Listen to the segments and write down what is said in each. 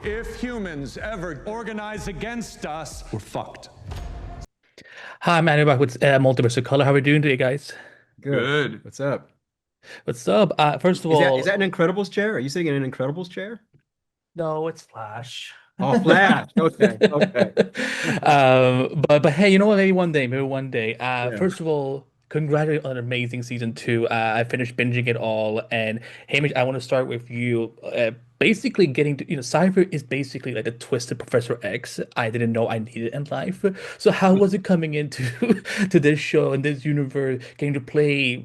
If humans ever organize against us, we're fucked. Hi, I'm Andrew back with Multiverse of Color. How are we doing today, guys? Good. Good. What's up? What's up? First of Is that all, an Incredibles chair? Are you sitting in an Incredibles chair? no, it's Flash. Oh, Flash. Okay. Okay. But hey, you know what? Maybe one day. Yeah. First of all, congratulations on an amazing season two. I finished binging it all, and Hamish, I want to start with you. Basically, getting to Cipher is basically like a twisted Professor X. I didn't know I needed in life. So how was it coming into to this show and this universe, getting to play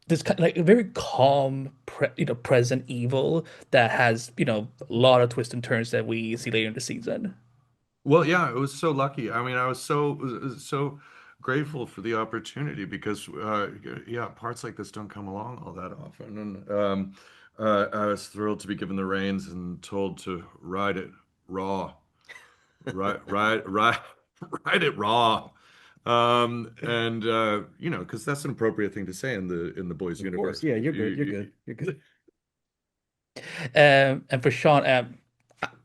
this kind like a very calm, present evil that has a lot of twists and turns that we see later in the season. Well, yeah, it was so lucky. I mean, I was so grateful for the opportunity because yeah, parts like this don't come along all that often. And I was thrilled to be given the reins and told to ride it raw. Ride ride it raw. And because that's an appropriate thing to say in the boys' Of course. universe. Yeah, you're good. You're good. You're good. And for Sean,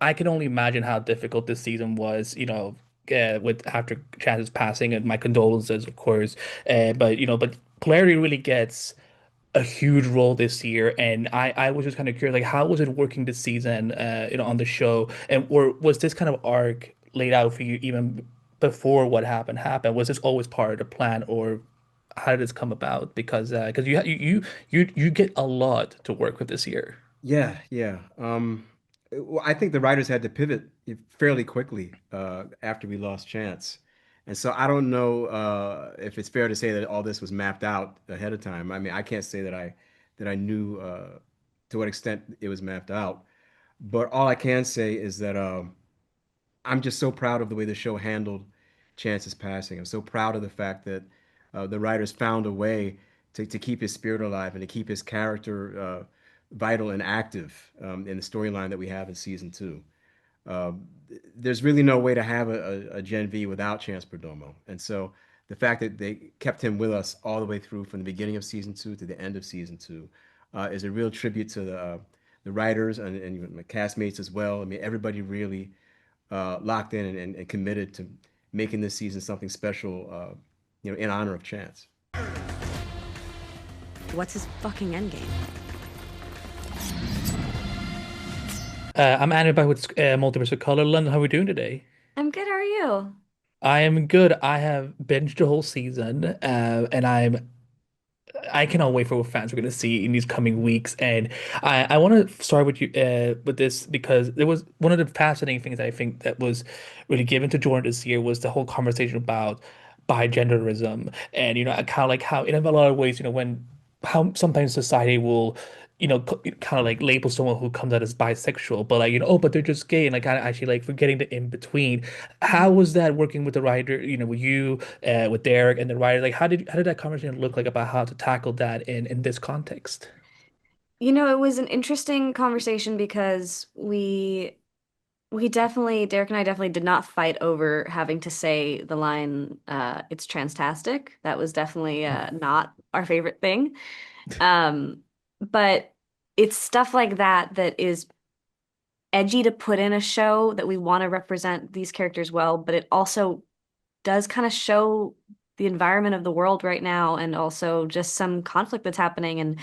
I can only imagine how difficult this season was, with after Chance's passing, and my condolences, of course. But Polarity really gets a huge role this year, and I was just kind of curious, like, how was it working this season, on the show, and or was this kind of arc laid out for you even before what happened? Was this always part of the plan, or how did this come about? Because you get a lot to work with this year. Yeah, yeah. Well, I think the writers had to pivot fairly quickly after we lost Chance. And so I don't know if it's fair to say that all this was mapped out ahead of time. I mean, I can't say that I knew to what extent it was mapped out. But all I can say is that I'm just so proud of the way the show handled Chance's passing. I'm so proud of the fact that the writers found a way to keep his spirit alive and to keep his character vital and active in the storyline that we have in season two. There's really no way to have a Gen V without Chance Perdomo. And so the fact that they kept him with us all the way through from the beginning of season two to the end of season two is a real tribute to the writers and even my castmates as well. I mean, everybody really locked in and committed to making this season something special, in honor of Chance. What's his fucking endgame? I'm Andrew back with Multiverse of Color. London, how are we doing today? I'm good, how are you? I am good. I have binged the whole season, and I cannot wait for what fans are going to see in these coming weeks. And I want to start with you with this because there was one of the fascinating things I think that was really given to Jordan this year was the whole conversation about bigenderism, and kind of like how in a lot of ways, when how sometimes society will kind of like label someone who comes out as bisexual, but like oh, but they're just gay, and like kind of actually like forgetting the in between. How was that working with the writer, with you, with Derek and the writer? Like, how did that conversation look like about how to tackle that in this context? It was an interesting conversation because we definitely, Derek and I definitely did not fight over having to say the line, it's transtastic. That was definitely not our favorite thing. Um, but it's stuff like that that is edgy to put in a show that we want to represent these characters well, but it also does kind of show the environment of the world right now and also just some conflict that's happening. And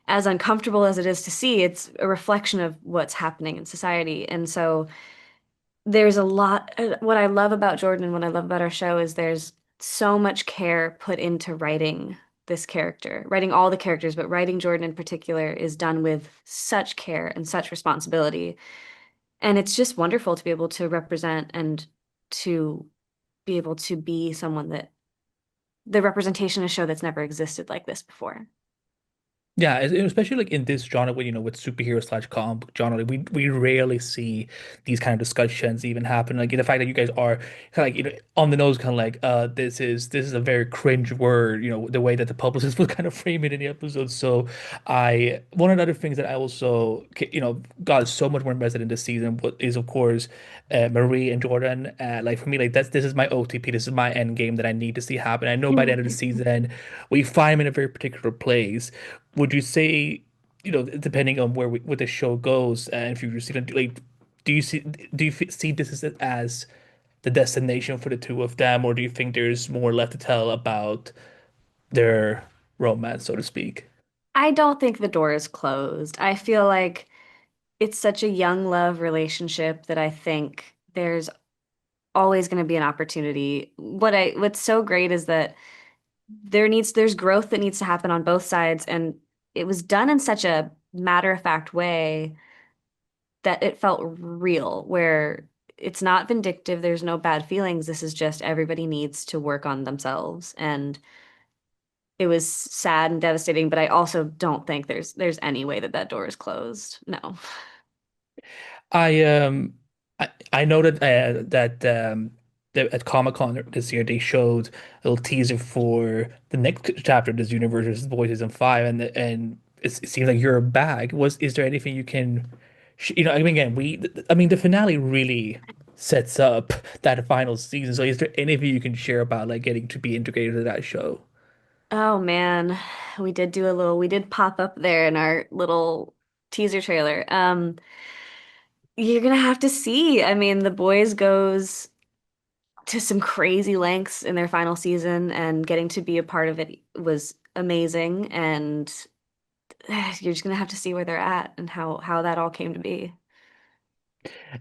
as uncomfortable as it is to see, it's a reflection of what's happening in society. And so there's a lot, what I love about Jordan and what I love about our show is there's so much care put into writing this character, writing all the characters, but writing Jordan in particular is done with such care and such responsibility. And it's just wonderful to be able to represent and to be able to be someone that the representation of a show that's never existed like this before. Yeah, especially like in this genre, with superhero slash comic book genre, like we rarely see these kind of discussions even happen. Like the fact that you guys are kind of like on the nose, kind of like this is a very cringe word, the way that the publicist would kind of frame it in the episode. So one of the other things that I also got so much more invested in this season is of course Marie and Jordan. Like for me, like this is my OTP, this is my end game that I need to see happen. I know by the end of the season we find them in a very particular place. Would you say, depending on where the show goes, and if you see them, like, see this as the destination for the two of them, or do you think there's more left to tell about their romance, so to speak? I don't think the door is closed. I feel like it's such a young love relationship that I think there's always going to be an opportunity. What's so great is that there's growth that needs to happen on both sides, and it was done in such a matter-of-fact way that it felt real, where it's not vindictive, there's no bad feelings. This is just everybody needs to work on themselves. And it was sad and devastating, but I also don't think there's any way that that door is closed. No. I know that at Comic-Con this year they showed a little teaser for the next chapter of this universe, which is Boy Season 5, and it seems like you're back. Is there anything you can I mean, again, the finale really sets up that final season. So is there anything you can share about like getting to be integrated to that show? Oh man, we did pop up there in our little teaser trailer. You're gonna have to see. I mean, the boys goes to some crazy lengths in their final season, and getting to be a part of it was amazing. And you're just gonna have to see where they're at and how that all came to be.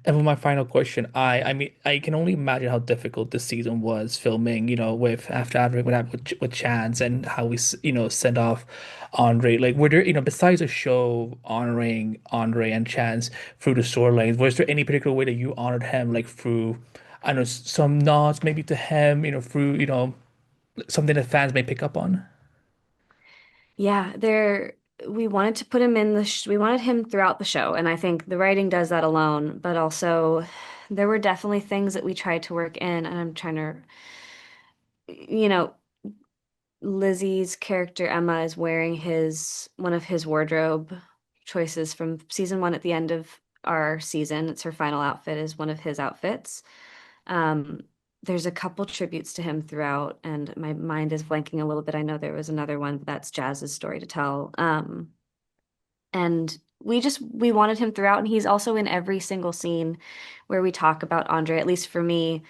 And for my final question, I mean, I can only imagine how difficult this season was filming, with after what happened with Chance and how sent off Andre. Like, were there, besides the show honoring Andre and Chance through the storylines, was there any particular way that you honored him, like through, I don't know, some nods maybe to him, through, something that fans may pick up on? Yeah, we wanted to put him in we wanted him throughout the show, and I think the writing does that alone, but also there were definitely things that we tried to work in, and I'm trying to, you know, Lizzie's character Emma is wearing his one of his wardrobe choices from season one at the end of our season. It's her final outfit is one of his outfits. Um, there's a couple tributes to him throughout, and my mind is blanking a little bit. I know there was another one, but that's Jazz's story to tell. And we wanted him throughout, and he's also in every single scene where we talk about Andre. At least for me,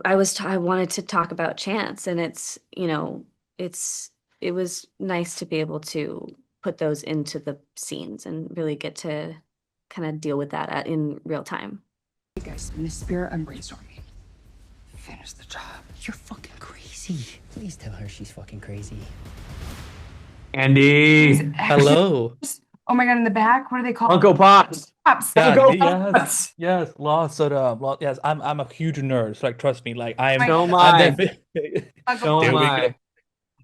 I wanted to talk about Chance, and it's it was nice to be able to put those into the scenes and really get to kind of deal with that in real time. Hey guys, in the spirit of brainstorming, finish the job. You're fucking crazy. Please tell her she's fucking crazy. Andy, Hello. Oh my god, in the back, what are they called? Uncle Pops. Pops. Yeah, Uncle yes, Pops. yes, lots of yes. I'm a huge nerd. So, like, trust me. Like, So am I'm I. definitely. So There am we go. I.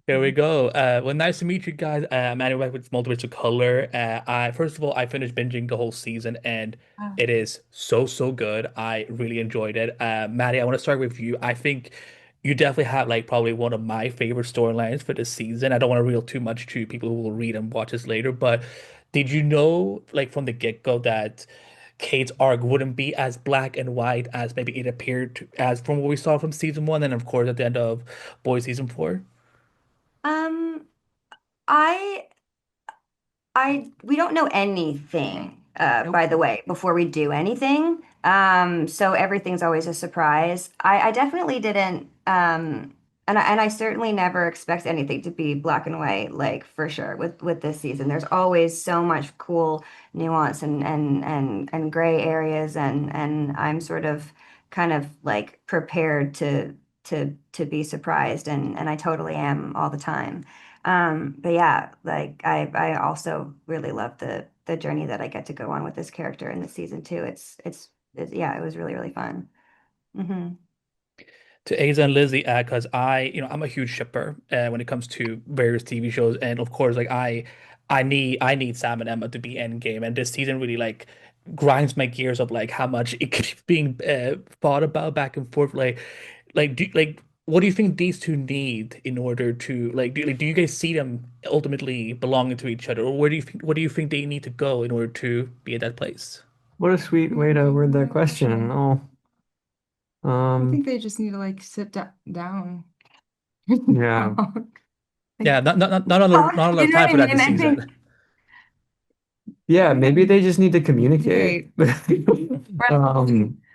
Here we go. Well, nice to meet you guys. I'm Maddie with Multiverse of Color. I first of all, I finished binging the whole season, and Wow. it is so good. I really enjoyed it. Maddie, I want to start with you. I think you definitely have like probably one of my favorite storylines for this season. I don't want to reveal too much to people who will read and watch this later, but did you know, like from the get-go, that Kate's arc wouldn't be as black and white as maybe it appeared as from what we saw from season one, and of course at the end of Boy season 4? Um, I we don't know anything, by the way, before we do anything. So everything's always a surprise. I definitely didn't, and I certainly never expect anything to be black and white, like for sure with this season. There's always so much cool nuance and gray areas, and I'm sort of kind of like prepared to be surprised, and I totally am all the time. But yeah, like I also really love the journey that I get to go on with this character in this season too. It's yeah, it was really fun. Hmm. To Asa and Lizzie, because I'm a huge shipper when it comes to various TV shows, and of course, like I need Sam and Emma to be endgame, and this season really like grinds my gears up, like how much it keeps being fought about back and forth, what do you think these two need in order to do you guys see them ultimately belonging to each other, or what do you think they need to go in order to be at that place? What a sweet way to word that question. Oh, I think they just need to like sit down. yeah. Yeah, not a lot You of know time what for I that mean? this I think season. Yeah, maybe they just need to communicate.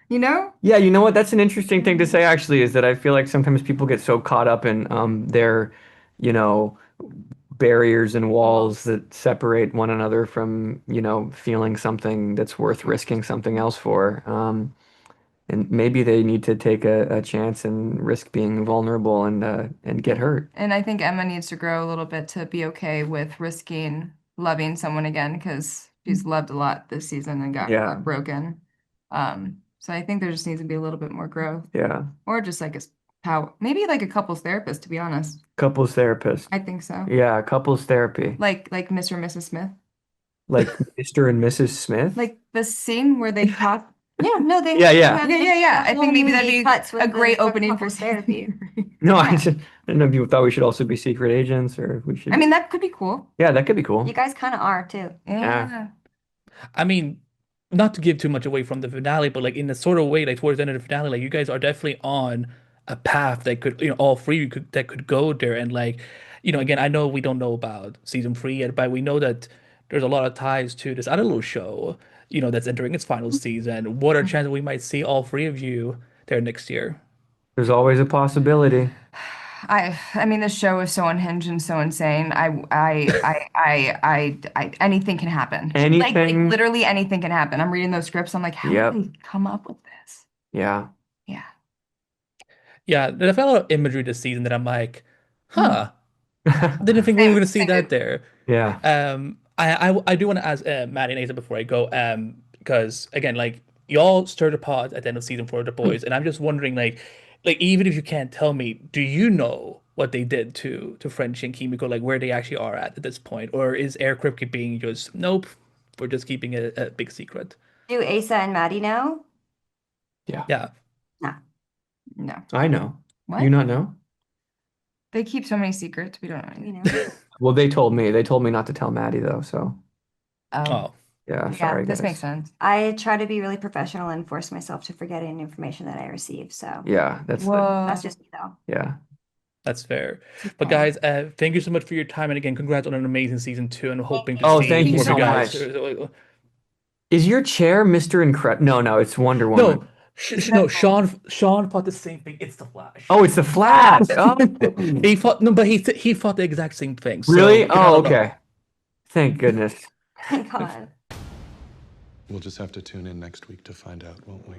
You know? Yeah, you know what? That's an interesting thing to say, actually, is that I feel like sometimes people get so caught up in their, you know, barriers and walls that separate one another from, feeling something that's worth risking something else for. And maybe they need to take a chance and risk being vulnerable and get hurt. And I think Emma needs to grow a little bit to be okay with risking loving someone again because she's loved a lot this season and got Yeah. broken. So I think there just needs to be a little bit more growth, Yeah. or just like maybe like a couples therapist, to be honest. Couples therapist. I think so. Yeah, couples therapy. Like Mr. and Mrs. Smith. Like Mr. and Mrs. Smith? Like the scene where they talk. Yeah, no, they Yeah, yeah. Yeah. I think maybe that'd be cuts with a great the opening for couples therapy. No, I don't know if you thought we should also be secret agents or if we should. I mean, that could be cool. Yeah, that could be cool. You guys kind of are too. Yeah. I mean, not to give too much away from the finale, but like in a sort of way, like towards the end of the finale, like you guys are definitely on a path that could, all three of you that could go there. And like, again, I know we don't know about season 3 yet, but we know that there's a lot of ties to this other little show, that's entering its final season. What are chances we might see all three of you there next year? There's always a possibility. I mean, this show is so unhinged and so insane. Anything can happen. Like Anything. literally anything can happen. I'm reading those scripts. I'm like, how Yep. did they come up with this? Yeah. Yeah. Yeah, there's a lot of imagery this season that I'm like, didn't think we were going to see that there. Yeah. I do want to ask Maddie and Asa before I go, because again, like y'all stirred the pot at the end of season 4 of The Boys, and I'm just wondering, like even if you can't tell me, do you know what they did to Frenchie and Kimiko, like where they actually are at this point, or is Air Crypt being just nope, we're just keeping a big secret? Do Asa and Maddie know? Yeah. No. I know. What? You not know? They keep so many secrets. We don't know You anything. know. Well, they told me. They told me not to tell Maddie though. So Oh, yeah, Yeah, sorry This guys. makes sense. I try to be really professional and force myself to forget any information that I receive. So Yeah, that's Whoa. that's just me though. yeah. that's fair. But guys, thank you so much for your time, and again, congrats on an amazing season 2, and hoping to Oh, see thank you more of so guys. Is your chair Mr. Incredible? No, it's Wonder Woman. No, no, Sean thought the same thing. It's the Flash. Oh, it's the Flash. Oh. He thought no, but he thought the exact same thing. So, Really? I don't know. Okay. Thank goodness. Thank God. We'll just have to tune in next week to find out, won't we?